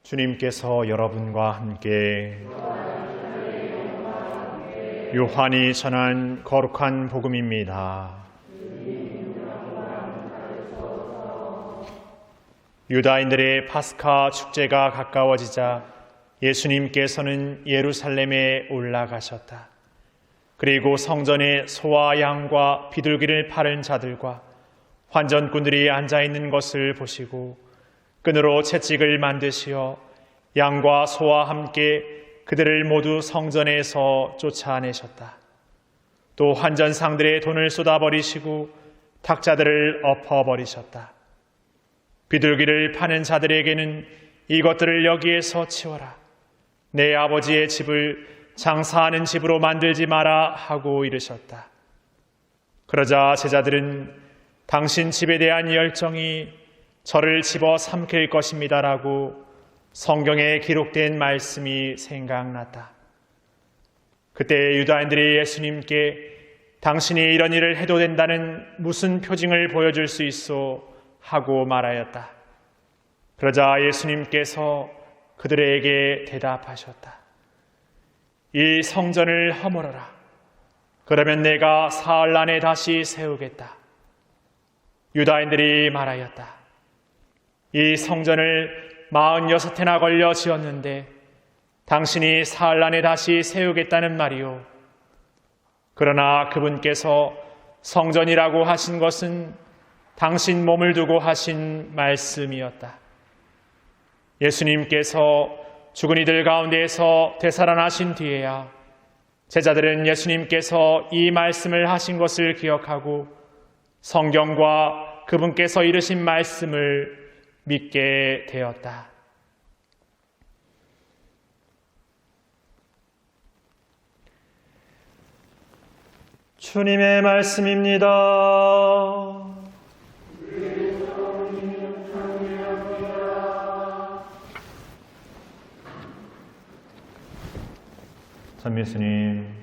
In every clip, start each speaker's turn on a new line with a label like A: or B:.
A: 주님께서 여러분과 함께 요한이 전한 거룩한 복음입니다. 유다인들의 파스카 축제가 가까워지자 예수님께서는 예루살렘에 올라가셨다. 그리고 성전에 소와 양과 비둘기를 파는 자들과 환전꾼들이 앉아있는 것을 보시고 끈으로 채찍을 만드시어 양과 소와 함께 그들을 모두 성전에서 쫓아내셨다. 또 환전상들의 돈을 쏟아버리시고 탁자들을 엎어버리셨다. 비둘기를 파는 자들에게는 이것들을 여기에서 치워라. 내 아버지의 집을 장사하는 집으로 만들지 마라 하고 이르셨다. 그러자 제자들은 당신 집에 대한 열정이 저를 집어 삼킬 것입니다라고 성경에 기록된 말씀이 생각났다. 그때 유다인들이 예수님께 당신이 이런 일을 해도 된다는 무슨 표징을 보여줄 수 있어 하고 말하였다. 그러자 예수님께서 그들에게 대답하셨다. 이 성전을 허물어라. 그러면 내가 사흘 안에 다시 세우겠다. 유다인들이 말하였다. 이 성전을 46해나 걸려 지었는데 당신이 사흘 안에 다시 세우겠다는 말이요. 그러나 그분께서 성전이라고 하신 것은 당신 몸을 두고 하신 말씀이었다. 예수님께서 죽은 이들 가운데에서 되살아나신 뒤에야 제자들은 예수님께서 이 말씀을 하신 것을 기억하고 성경과 그분께서 이르신 말씀을 믿게 되었다. 주님의 말씀입니다. 참 예수님,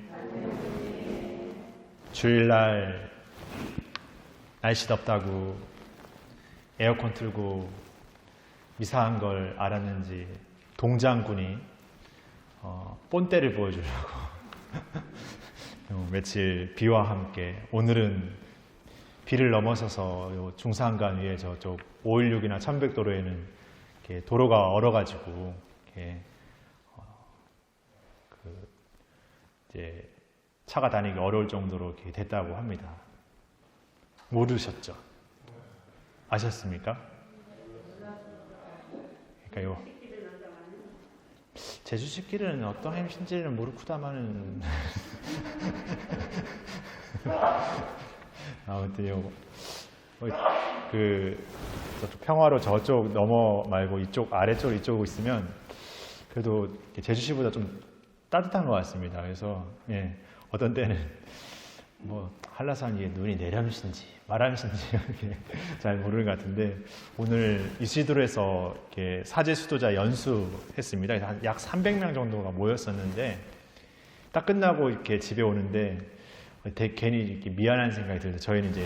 A: 주일날 날씨 덥다고 에어컨 틀고 이상한 걸 알았는지 동장군이 본때를 보여주려고 며칠 비와 함께 오늘은 비를 넘어서서 중산간 위에 저쪽 516이나 1100도로에는 도로가 얼어가지고 이제 차가 다니기 어려울 정도로 이렇게 됐다고 합니다. 모르셨죠? 아셨습니까? 그러니까요. 제주 씻기는 어떤 햄신지는 모르쿠다마는 아무튼요. 저쪽 평화로 저쪽 넘어 말고 이쪽 아래쪽 이쪽으로 있으면 그래도 제주시보다 좀 따뜻한 것 같습니다. 그래서 어떤 때는 한라산 위에 눈이 내려앉는지 말앉는지 잘 모르는 것 같은데 오늘 이시도로에서 사제 수도자 연수했습니다. 약 300명 정도가 모였었는데 딱 끝나고 이렇게 집에 오는데 괜히 이렇게 미안한 생각이 들어요. 저희는 이제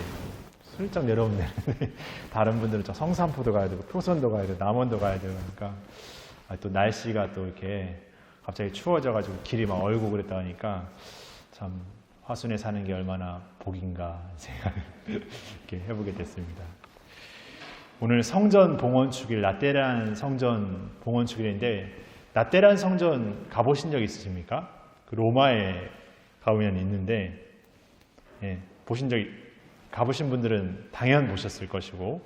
A: 슬쩍 내려오면 되는데 다른 분들은 저 성산포도 가야 되고 표선도 가야 되고 남원도 가야 되고 그러니까 또 날씨가 또 이렇게 갑자기 추워져가지고 길이 막 얼고 그랬다 하니까 참 화순에 사는 게 얼마나 복인가 생각을 이렇게 해보게 됐습니다. 오늘 성전 봉헌축일, 라테란 성전 봉헌축일인데 라테란 성전 가보신 적 있으십니까? 그 로마에 가보면 있는데 가보신 분들은 당연 보셨을 것이고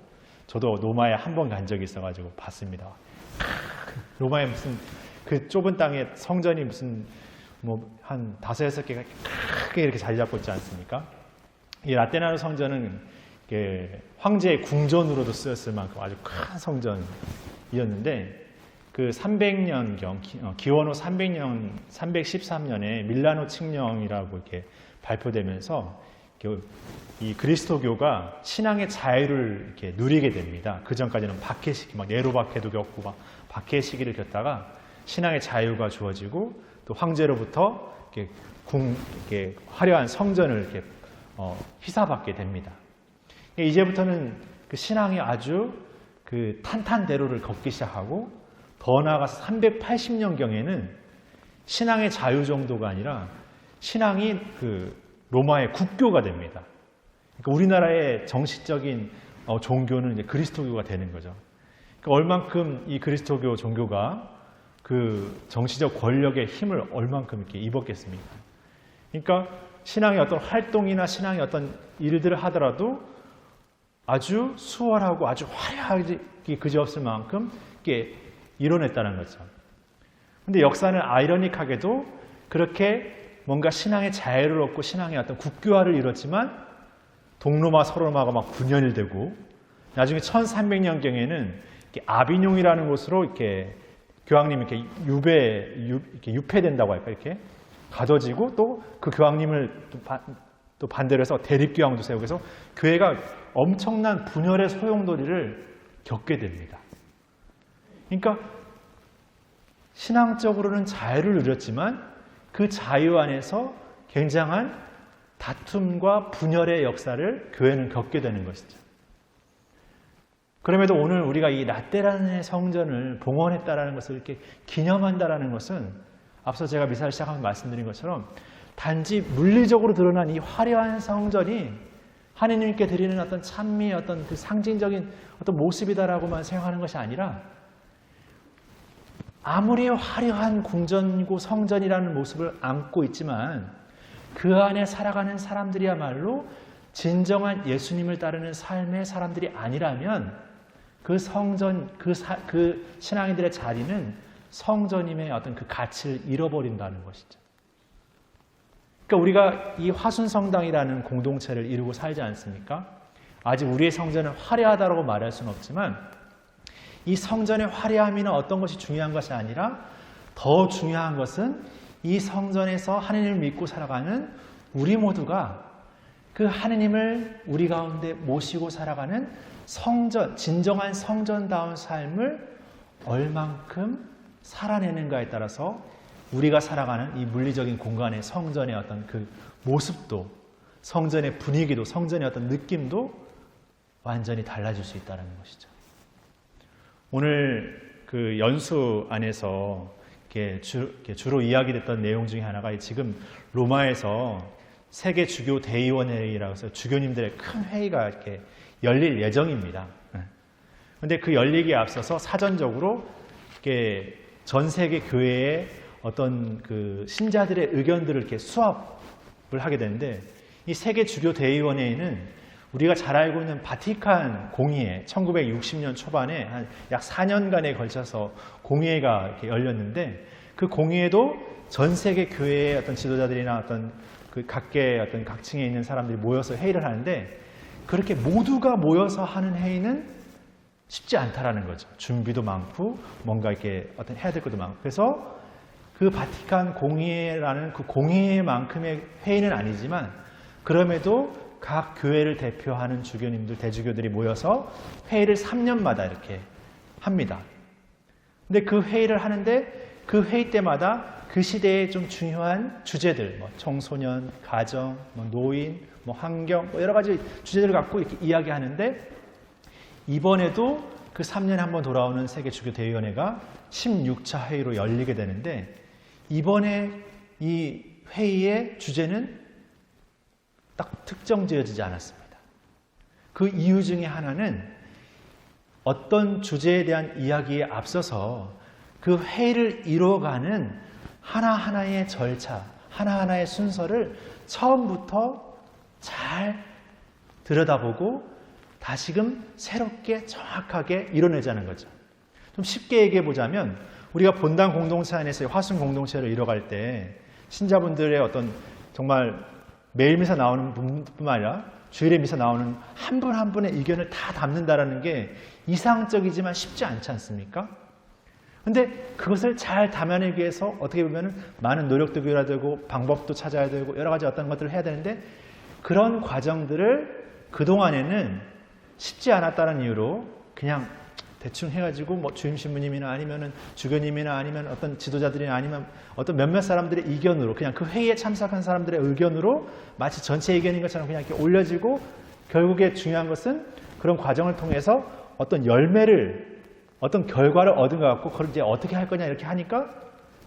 A: 저도 로마에 한 번 간 적이 있어가지고 봤습니다. 로마에 무슨 그 좁은 땅에 성전이 무슨 한 5-6개가 크게 이렇게 자리 잡고 있지 않습니까? 이 라테란 성전은 황제의 궁전으로도 쓰였을 만큼 아주 큰 성전이었는데 그 300년경 기원후 300년 313년에 밀라노 칙령이라고 이렇게 발표되면서 이 그리스도교가 신앙의 자유를 이렇게 누리게 됩니다. 그 전까지는 박해 시기, 네로 박해도 겪고 박해 시기를 겪다가 신앙의 자유가 주어지고 또 황제로부터 이렇게 화려한 성전을 이렇게 희사받게 됩니다. 이제부터는 그 신앙이 아주 그 탄탄대로를 걷기 시작하고 더 나아가서 380년경에는 신앙의 자유 정도가 아니라 신앙이 그 로마의 국교가 됩니다. 그러니까 우리나라의 정식적인 종교는 이제 그리스도교가 되는 거죠. 그러니까 얼만큼 이 그리스도교 종교가 그 정치적 권력의 힘을 얼만큼 이렇게 입었겠습니까? 그러니까 신앙의 어떤 활동이나 신앙의 어떤 일들을 하더라도 아주 수월하고 아주 화려하게 그지없을 만큼 이렇게 이뤄냈다는 거죠. 근데 역사는 아이러닉하게도 그렇게 뭔가 신앙의 자유를 얻고 신앙의 어떤 국교화를 이뤘지만 동로마 서로마가 막 분열되고 나중에 1300년경에는 아비뇽이라는 곳으로 이렇게 교황님이 이렇게 유폐된다고 할까 이렇게 가둬지고 또 그 교황님을 또 반대로 해서 대립교황도 세우고 해서 교회가 엄청난 분열의 소용돌이를 겪게 됩니다. 그러니까 신앙적으로는 자유를 누렸지만 그 자유 안에서 굉장한 다툼과 분열의 역사를 교회는 겪게 되는 것이죠. 그럼에도 오늘 우리가 이 라테란의 성전을 봉헌했다라는 것을 이렇게 기념한다라는 것은 앞서 제가 미사를 시작하면서 말씀드린 것처럼 단지 물리적으로 드러난 이 화려한 성전이 하느님께 드리는 어떤 찬미의 어떤 그 상징적인 어떤 모습이다라고만 생각하는 것이 아니라 아무리 화려한 궁전이고 성전이라는 모습을 안고 있지만 그 안에 살아가는 사람들이야말로 진정한 예수님을 따르는 삶의 사람들이 아니라면 그 성전, 그 신앙인들의 자리는 성전임의 어떤 그 가치를 잃어버린다는 것이죠. 그러니까 우리가 이 화순성당이라는 공동체를 이루고 살지 않습니까? 아직 우리의 성전은 화려하다고 말할 수는 없지만 이 성전의 화려함이나 어떤 것이 중요한 것이 아니라 더 중요한 것은 이 성전에서 하느님을 믿고 살아가는 우리 모두가 그 하느님을 우리 가운데 모시고 살아가는 성전, 진정한 성전다운 삶을 얼만큼 살아내는가에 따라서 우리가 살아가는 이 물리적인 공간의 성전의 어떤 그 모습도, 성전의 분위기도, 성전의 어떤 느낌도 완전히 달라질 수 있다는 것이죠. 오늘 그 연수 안에서 주로 이야기됐던 내용 중에 하나가 지금 로마에서 세계 주교 대의원회의라고 해서 주교님들의 큰 회의가 이렇게 열릴 예정입니다. 그런데 그 열리기에 앞서서 사전적으로 이렇게 전 세계 교회의 어떤 그 신자들의 의견들을 이렇게 수합을 하게 되는데 이 세계 주교 대의원회의는 우리가 잘 알고 있는 바티칸 공의회 1960년 초반에 한 약 4년간에 걸쳐서 공의회가 이렇게 열렸는데 그 공의회도 전 세계 교회의 어떤 지도자들이나 어떤 그 각계 어떤 각층에 있는 사람들이 모여서 회의를 하는데 그렇게 모두가 모여서 하는 회의는 쉽지 않다라는 거죠. 준비도 많고 뭔가 이렇게 어떤 해야 될 것도 많고 그래서 그 바티칸 공의회라는 그 공의회만큼의 회의는 아니지만 그럼에도 각 교회를 대표하는 주교님들, 대주교들이 모여서 회의를 3년마다 이렇게 합니다. 근데 그 회의를 하는데 그 회의 때마다 그 시대에 좀 중요한 주제들, 청소년, 가정, 노인, 환경, 여러 가지 주제들을 갖고 이렇게 이야기하는데 이번에도 그 3년에 한 번 돌아오는 세계주교대의원회가 16차 회의로 열리게 되는데 이번에 이 회의의 주제는 딱 특정지어지지 않았습니다. 그 이유 중에 하나는 어떤 주제에 대한 이야기에 앞서서 그 회의를 이뤄가는 하나하나의 절차, 하나하나의 순서를 처음부터 잘 들여다보고 다시금 새롭게 정확하게 이뤄내자는 거죠. 좀 쉽게 얘기해 보자면 우리가 본당 공동체 안에서의 화순 공동체를 이뤄갈 때 신자분들의 어떤 정말 매일 미사 나오는 분뿐만 아니라 주일에 미사 나오는 한 분 한 분의 의견을 다 담는다라는 게 이상적이지만 쉽지 않지 않습니까? 근데 그것을 잘 담아내기 위해서 어떻게 보면 많은 노력도 기울여야 되고 방법도 찾아야 되고 여러 가지 어떤 것들을 해야 되는데 그런 과정들을 그동안에는 쉽지 않았다는 이유로 그냥 대충 해가지고 주임 신부님이나 아니면은 주교님이나 아니면 어떤 지도자들이나 아니면 어떤 몇몇 사람들의 의견으로 그냥 그 회의에 참석한 사람들의 의견으로 마치 전체 의견인 것처럼 그냥 이렇게 올려지고 결국에 중요한 것은 그런 과정을 통해서 어떤 열매를 어떤 결과를 얻은 것 같고 그걸 이제 어떻게 할 거냐 이렇게 하니까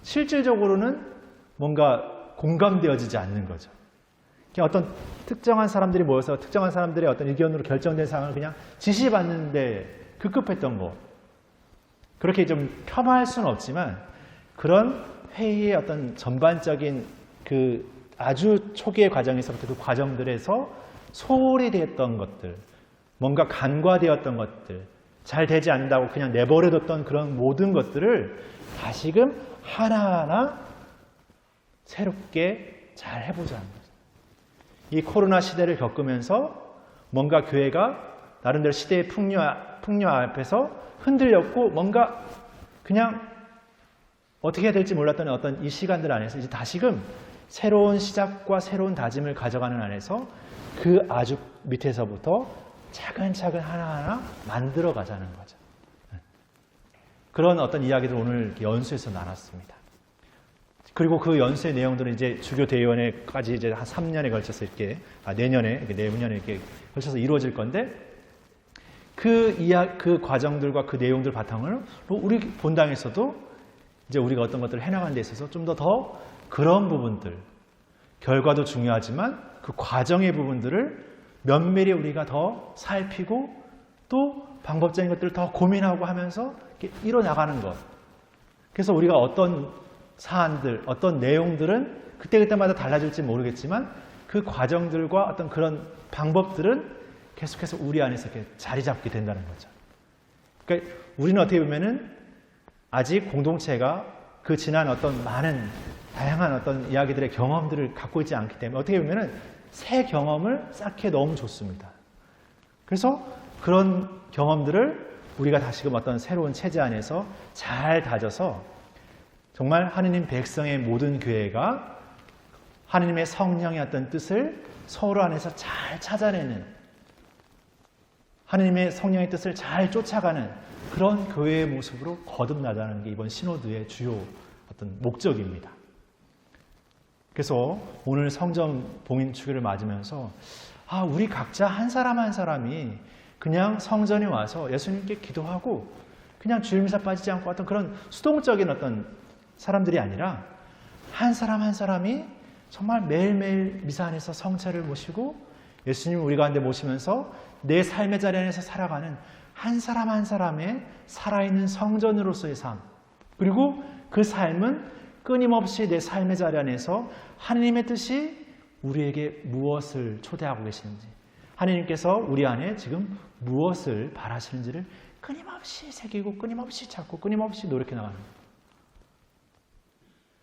A: 실질적으로는 뭔가 공감되어지지 않는 거죠. 그냥 어떤 특정한 사람들이 모여서 특정한 사람들의 어떤 의견으로 결정된 상황을 그냥 지시받는데 급급했던 거. 그렇게 좀 폄하할 수는 없지만 그런 회의의 어떤 전반적인 그 아주 초기의 과정에서부터 그 과정들에서 소홀히 되었던 것들, 뭔가 간과되었던 것들, 잘 되지 않는다고 그냥 내버려뒀던 그런 모든 것들을 다시금 하나하나 새롭게 잘 해보자는 거죠. 이 코로나 시대를 겪으면서 뭔가 교회가 나름대로 시대의 풍요 앞에서 흔들렸고 뭔가 그냥 어떻게 해야 될지 몰랐던 어떤 이 시간들 안에서 이제 다시금 새로운 시작과 새로운 다짐을 가져가는 안에서 그 아주 밑에서부터 차근차근 하나하나 만들어 가자는 거죠. 그런 어떤 이야기들 오늘 연수에서 나눴습니다. 그리고 그 연수의 내용들은 이제 주교대의원회까지 이제 한 3년에 걸쳐서 이렇게, 내년에 이렇게 걸쳐서 이루어질 건데, 그 과정들과 그 내용들 바탕으로 우리 본당에서도 이제 우리가 어떤 것들을 해나가는 데 있어서 좀 더 그런 부분들, 결과도 중요하지만 그 과정의 부분들을 면밀히 우리가 더 살피고 또 방법적인 것들을 더 고민하고 하면서 이렇게 이뤄나가는 것. 그래서 우리가 어떤 사안들, 어떤 내용들은 그때그때마다 달라질지 모르겠지만 그 과정들과 어떤 그런 방법들은 계속해서 우리 안에서 이렇게 자리 잡게 된다는 거죠. 그러니까 우리는 어떻게 보면은 아직 공동체가 그 지난 어떤 많은 다양한 어떤 이야기들의 경험들을 갖고 있지 않기 때문에 어떻게 보면은 새 경험을 쌓기에 너무 좋습니다. 그래서 그런 경험들을 우리가 다시금 어떤 새로운 체제 안에서 잘 다져서 정말 하느님 백성의 모든 교회가 하느님의 성령의 어떤 뜻을 서로 안에서 잘 찾아내는, 하느님의 성령의 뜻을 잘 쫓아가는 그런 교회의 모습으로 거듭나자는 게 이번 시노드의 주요 어떤 목적입니다. 그래서 오늘 성전 봉인 주기를 맞으면서 우리 각자 한 사람 한 사람이 그냥 성전에 와서 예수님께 기도하고 그냥 주일미사 빠지지 않고 어떤 그런 수동적인 어떤 사람들이 아니라 한 사람 한 사람이 정말 매일매일 미사 안에서 성체를 모시고 예수님을 우리 가운데 모시면서 내 삶의 자리 안에서 살아가는 한 사람 한 사람의 살아있는 성전으로서의 삶, 그리고 그 삶은 끊임없이 내 삶의 자리 안에서 하느님의 뜻이 우리에게 무엇을 초대하고 계시는지, 하느님께서 우리 안에 지금 무엇을 바라시는지를 끊임없이 새기고 끊임없이 찾고 끊임없이 노력해 나가는 거예요.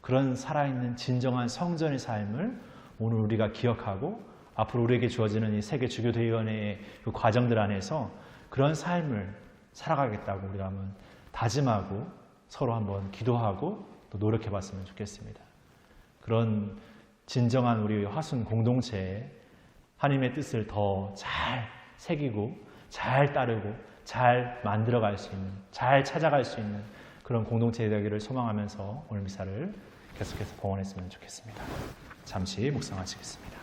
A: 그런 살아있는 진정한 성전의 삶을 오늘 우리가 기억하고 앞으로 우리에게 주어지는 이 세계 주교대의원회의 그 과정들 안에서 그런 삶을 살아가겠다고 우리가 한번 다짐하고 서로 한번 기도하고 또 노력해 봤으면 좋겠습니다. 그런 진정한 우리 화순 공동체에 하나님의 뜻을 더 잘 새기고 잘 따르고 잘 만들어갈 수 있는, 잘 찾아갈 수 있는 그런 공동체가 되기를 소망하면서 오늘 미사를 계속해서 봉헌했으면 좋겠습니다. 잠시 묵상하시겠습니다.